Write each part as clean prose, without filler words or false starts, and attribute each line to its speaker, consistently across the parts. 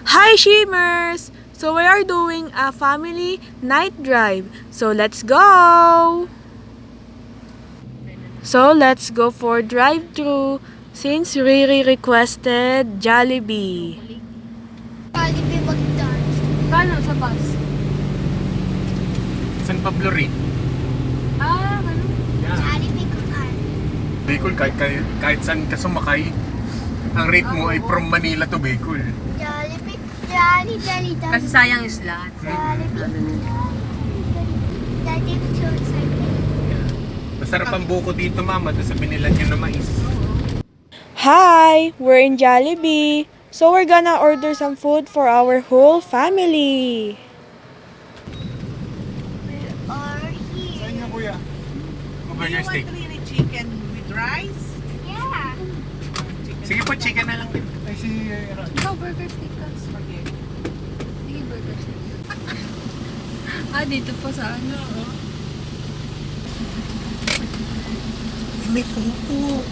Speaker 1: Hi Shimmers! So we are doing a family night drive. So let's go! So let's go for drive-thru since Riri requested Jollibee.
Speaker 2: Jollibee McDonald's.
Speaker 1: Paano sa bus?
Speaker 3: San Pablo Rin.
Speaker 1: Ano?
Speaker 3: Yeah.
Speaker 2: Jollibee Kakar.
Speaker 3: Bicol, kahit saan ka sumakay, ang rate mo ay from Manila to Bicol.
Speaker 2: Jollibee.
Speaker 1: Kasi sayang yung slot.
Speaker 2: Jollibee. Daddy, I'm so excited.
Speaker 3: Masarap ang buko dito, mama, doon sa binilan nyo na mais.
Speaker 1: Hi! We're in Jollibee. So we're gonna order some food for our whole family.
Speaker 2: We are here.
Speaker 3: Saan nga, kuya?
Speaker 4: Do
Speaker 3: Burger
Speaker 4: you
Speaker 3: steak.
Speaker 4: want really chicken with rice?
Speaker 2: Yeah.
Speaker 3: Sige po, chicken na lang din. Ay, si...
Speaker 1: Ikaw, burger steak ka.
Speaker 4: Spaghetti.
Speaker 1: Sige, burger steak. Dito pa sa ano, oh.
Speaker 3: May pupo.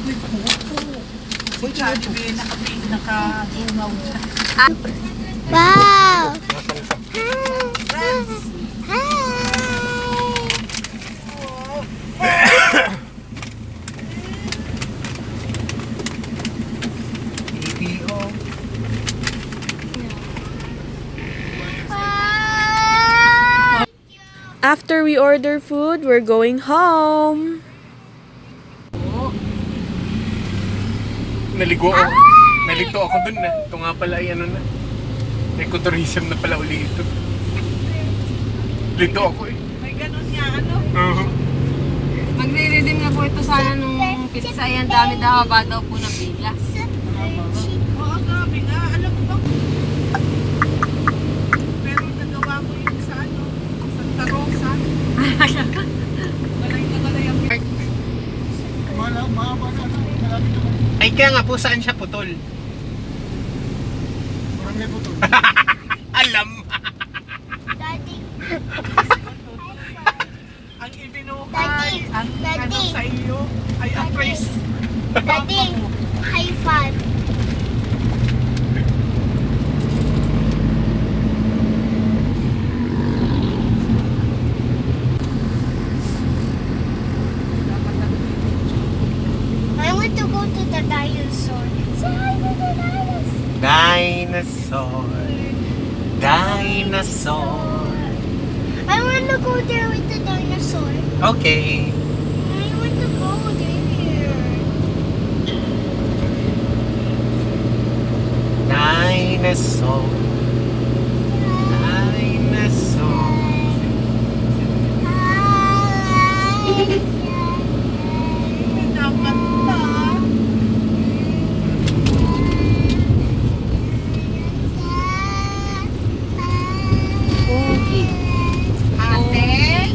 Speaker 3: May pupo.
Speaker 4: Si Jollibee, naka-tungaw siya.
Speaker 2: Wow.
Speaker 4: Friends!
Speaker 3: EPO.
Speaker 2: Wow.
Speaker 1: After we order food, we're going home.
Speaker 3: Naligo ako. Nalito ako dun na. Ito nga pala ay ano na. Ecotourism na pala uli ito. Lito ako eh.
Speaker 4: May ganun niya, ano?
Speaker 1: Magre-redeem na po ito sana nung pizza. Yan, dami daw. Haba daw po ng pila.
Speaker 4: Oo, grabe nga. Alam mo ba? Pero nagawa ko yun sa ano? Santa Rosa. Balay na balay ang
Speaker 3: Ay, kaya nga po, saan siya putol? Alam!
Speaker 2: Daddy.
Speaker 4: ang ibinuhay,
Speaker 2: Daddy,
Speaker 4: ang ano
Speaker 2: Daddy.
Speaker 4: sa iyo ay appraise.
Speaker 2: Daddy. High five. I want to go to the dinosaur. Say hi to the dinosaur.
Speaker 3: Dinosaur. Dinosaur.
Speaker 2: I want to go there with the dinosaur.
Speaker 3: Okay.
Speaker 2: I want to go there.
Speaker 3: Dinosaur. Dinosaur.
Speaker 4: Pinakanta. Ate.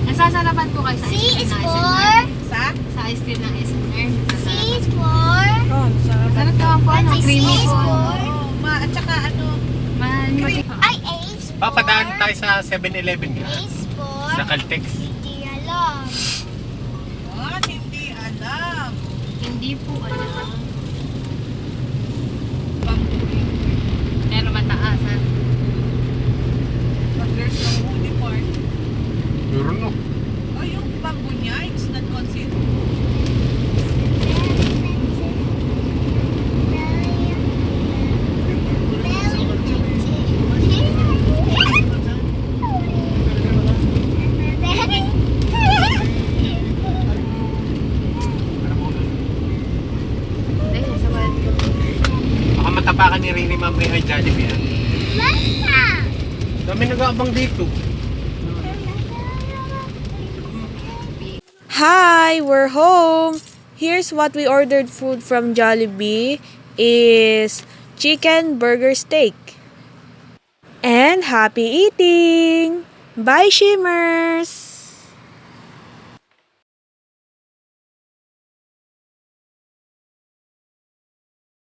Speaker 1: Nasasarapan po kayo sa
Speaker 2: C
Speaker 1: ice
Speaker 2: is
Speaker 1: cream ng
Speaker 2: for
Speaker 1: SNR?
Speaker 4: Sa?
Speaker 1: Sa ice cream ng SNR.
Speaker 2: C is for
Speaker 1: Sarap naman po. Ano,
Speaker 2: C
Speaker 1: creamy
Speaker 2: is
Speaker 1: po.
Speaker 2: for
Speaker 4: At saka ano?
Speaker 2: I A is for
Speaker 3: Papadaan tayo sa 7-Eleven
Speaker 2: A
Speaker 3: nga.
Speaker 2: is for
Speaker 3: Sa Caltex.
Speaker 2: hindi alam.
Speaker 4: Hindi alam.
Speaker 1: Hindi po alam. Pero mataas, ha?
Speaker 4: But there's no woody part.
Speaker 3: Meron no.
Speaker 4: Oh, yung bamboo niya, it's not considered.
Speaker 1: Hindi, nasa wallet ko.
Speaker 3: Baka matapakan ni Rini Mamre ay Jollibee. Dami nag-aabang dito.
Speaker 1: Hi, we're home. Here's what we ordered food from Jollibee is chicken burger steak. And happy eating! Bye, Shimmers!